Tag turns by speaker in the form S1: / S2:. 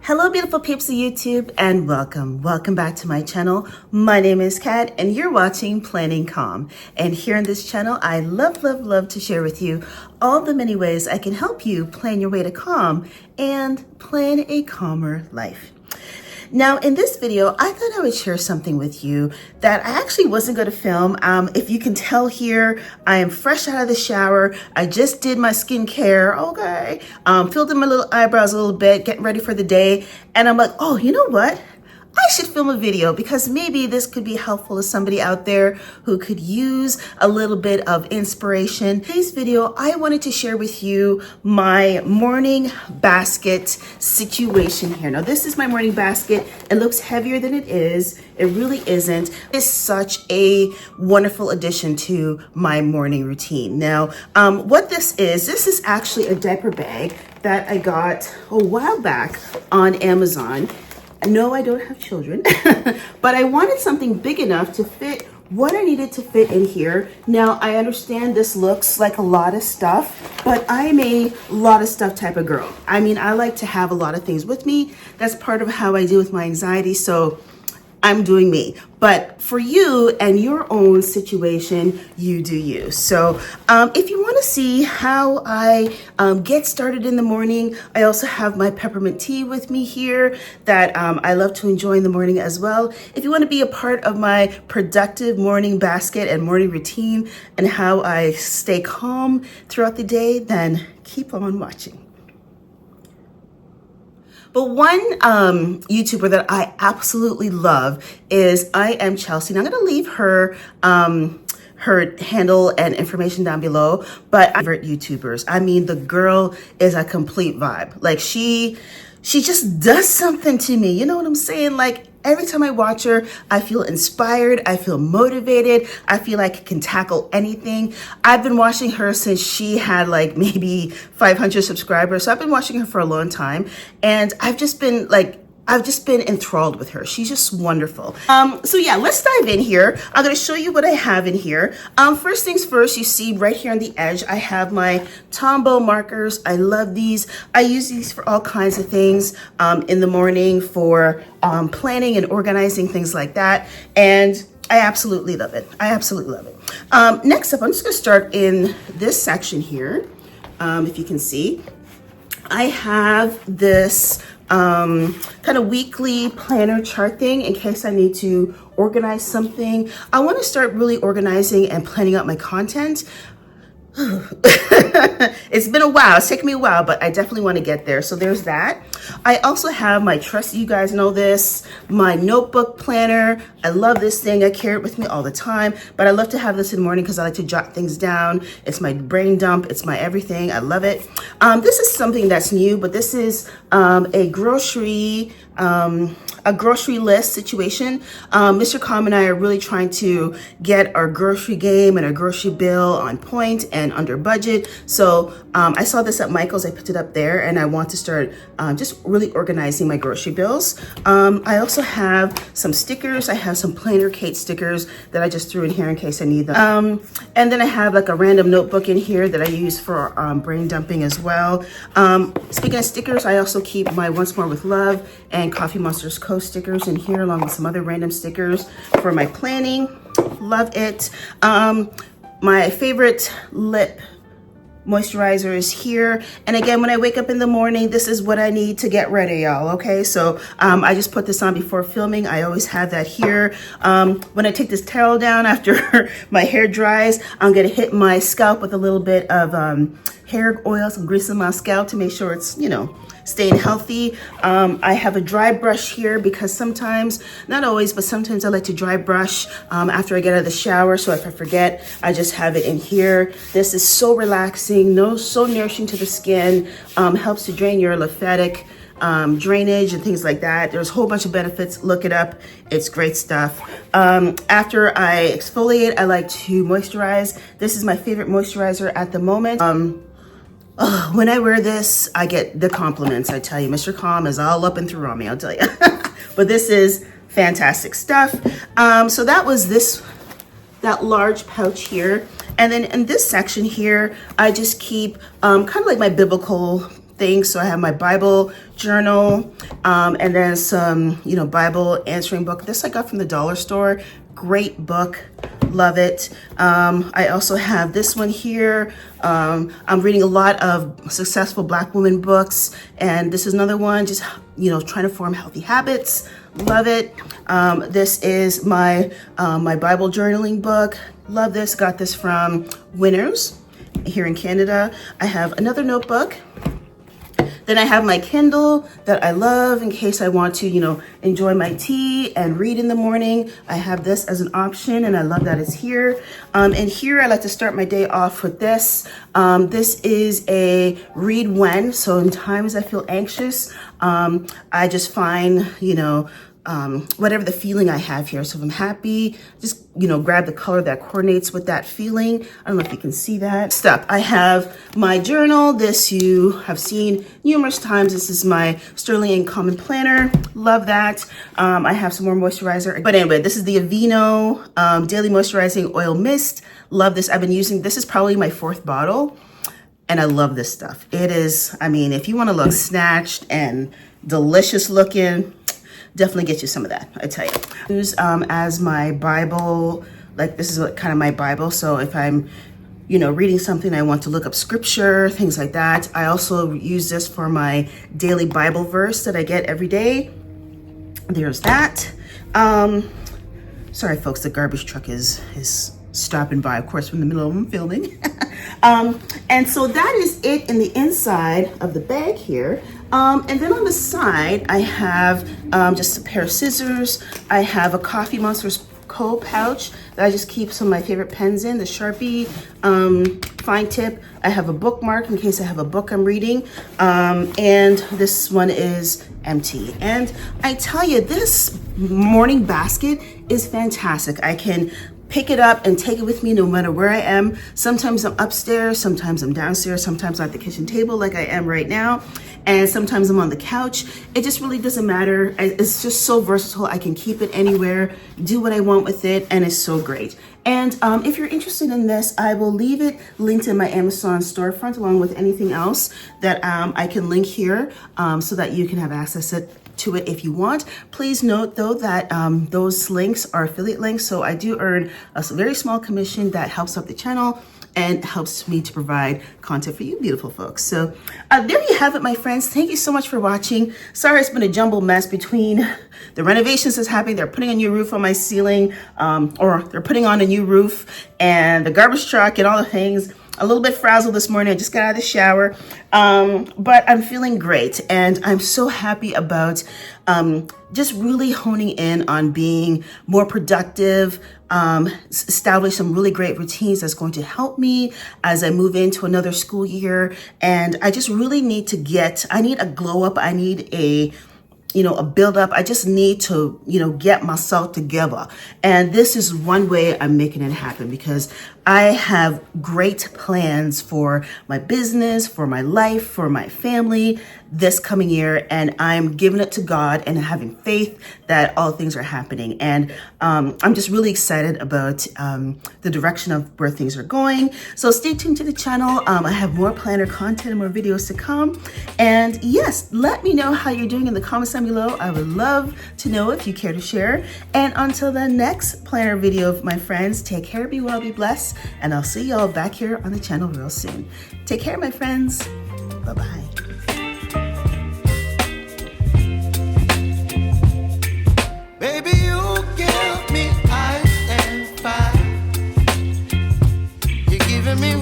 S1: Hello beautiful peeps of YouTube and welcome back to my channel. My name is Kat and you're watching Planning Calm, and here on this channel I love to share with you all the many ways I can help you plan your way to calm and plan a calmer life. Now in this video, I thought I would share something with you that I actually wasn't going to film. If you can tell here, I am fresh out of the shower. I just did my skincare, okay. Filled in my little eyebrows a little bit, getting ready for the day. And I'm like, oh, you know what? I should film a video because maybe this could be helpful to somebody out there who could use a little bit of inspiration. Today's video, I wanted to share with you my morning basket situation here. Now this is my morning basket. It looks heavier than it is. It really isn't. It's such a wonderful addition to my morning routine. Now, what this is actually a diaper bag that I got a while back on Amazon. No, I don't have children, but I wanted something big enough to fit what I needed to fit in here. Now, I understand this looks like a lot of stuff, but I'm a lot of stuff type of girl. I mean, I like to have a lot of things with me. That's part of how I deal with my anxiety, so I'm doing me. But for you and your own situation, you do you. So if you want to see how I get started in the morning, I also have my peppermint tea with me here that I love to enjoy in the morning as well. If you want to be a part of my productive morning basket and morning routine and how I stay calm throughout the day, then keep on watching. But one YouTuber that I absolutely love is I Am Chelsea. And I'm going to leave her her handle and information down below. But my favorite YouTubers. I mean, the girl is a complete vibe. Like she just does something to me. You know what I'm saying? Like every time I watch her, I feel inspired. I feel motivated. I feel like I can tackle anything. I've been watching her since she had like maybe 500 subscribers. So I've been watching her for a long time. And I've just been enthralled with her. She's just wonderful. So yeah, let's dive in here. I'm gonna show you what I have in here. First things first, you see right here on the edge, I have my Tombow markers. I love these. I use these for all kinds of things in the morning for planning and organizing, things like that. And I absolutely love it. I absolutely love it. Next up, I'm just gonna start in this section here. If you can see, I have this kind of weekly planner chart thing in case I need to organize something. I want to start really organizing and planning out my content. It's been a while. It's taken me a while, but I definitely want to get there. So there's that. I also have my trust, you guys know this, my notebook planner. I love this thing. I carry it with me all the time, but I love to have this in the morning because I like to jot things down. It's my brain dump. It's my everything. I love it. This is something that's new, but this is a grocery list situation. Mr. Calm and I are really trying to get our grocery game and our grocery bill on point and under budget. So I saw this at Michael's. I picked it up there, and I want to start just really organizing my grocery bills. I also have some stickers. I have some Planner Kate stickers that I just threw in here in case I need them. And then I have like a random notebook in here that I use for brain dumping as well. Speaking of stickers, I also keep my Once More with Love and Coffee Monsters Co. stickers in here, along with some other random stickers for my planning. Love it. My favorite lip moisturizer is here. And again, when I wake up in the morning, this is what I need to get ready, y'all. Okay, so I just put this on before filming. I always have that here. When I take this towel down after my hair dries, I'm gonna hit my scalp with a little bit of hair oil, some grease on my scalp to make sure it's, you know, staying healthy. I have a dry brush here because sometimes, not always, but sometimes I like to dry brush after I get out of the shower. So if I forget, I just have it in here. This is so relaxing, so nourishing to the skin, helps to drain your lymphatic drainage and things like that. There's a whole bunch of benefits. Look it up. It's great stuff. After I exfoliate, I like to moisturize. This is my favorite moisturizer at the moment. Oh, when I wear this, I get the compliments. I tell you, Mr. Calm is all up and through on me, I'll tell you. But this is fantastic stuff. So that was that large pouch here. And then in this section here, I just keep kind of like my biblical things. So I have my Bible journal, and then some, you know, Bible answering book. This I got from the dollar store. Great book. Love it. I also have this one here. I'm reading a lot of successful Black women books, and this is another one, just, you know, trying to form healthy habits. Love it. This is my my Bible journaling book. Love this. Got this from Winners here in Canada. I have another notebook. Then I have my Kindle that I love in case I want to, you know, enjoy my tea and read in the morning. I have this as an option, and I love that it's here. And here I like to start my day off with this. This is a read when, so in times I feel anxious, I just find, you know, whatever the feeling I have here. So if I'm happy, just, you know, grab the color that coordinates with that feeling. I don't know if you can see that. Next up, I have my journal. This you have seen numerous times. This is my Sterling and Common Planner. Love that. I have some more moisturizer. But anyway, this is the Aveeno Daily Moisturizing Oil Mist. Love this. I've been using, this is probably my 4th bottle. And I love this stuff. It is, I mean, if you want to look snatched and delicious looking, definitely get you some of that, I tell you. Use as my Bible, like this is what kind of my Bible. So if I'm, you know, reading something, I want to look up scripture, things like that. I also use this for my daily Bible verse that I get every day. There's that. Sorry, folks, the garbage truck is stopping by, of course, from the middle of them filming. And so that is it in the inside of the bag here. And then on the side, I have just a pair of scissors. I have a Coffee Monsters Co pouch that I just keep some of my favorite pens in, the Sharpie fine tip. I have a bookmark in case I have a book I'm reading. And this one is empty. And I tell you, this morning basket is fantastic. I can pick it up and take it with me no matter where I am. Sometimes I'm upstairs, sometimes I'm downstairs, sometimes I'm at the kitchen table like I am right now, and sometimes I'm on the couch. It just really doesn't matter. It's just so versatile. I can keep it anywhere, do what I want with it, and it's so great. And if you're interested in this, I will leave it linked in my Amazon storefront along with anything else that I can link here so that you can have access to it if you want. Please note though that those links are affiliate links, so I do earn a very small commission that helps up the channel and helps me to provide content for you beautiful folks. So there you have it, my friends. Thank you so much for watching. Sorry it's been a jumbled mess between the renovations that's happening. They're putting a new roof on my ceiling, or they're putting on a new roof, and the garbage truck and all the things. A little bit frazzled this morning. I just got out of the shower, but I'm feeling great, and I'm so happy about just really honing in on being more productive, establish some really great routines that's going to help me as I move into another school year. And I just really need to I need a glow up. I need a build up. I just need to, get myself together. And this is one way I'm making it happen, because I have great plans for my business, for my life, for my family this coming year. And I'm giving it to God and having faith that all things are happening. And I'm just really excited about the direction of where things are going. So stay tuned to the channel. I have more planner content and more videos to come. And yes, let me know how you're doing in the comments down below. I would love to know if you care to share. And until the next planner video, my friends, take care, be well, be blessed. And I'll see y'all back here on the channel real soon. Take care, my friends. Bye-bye.
S2: Baby, you give me ice and fire. You're giving me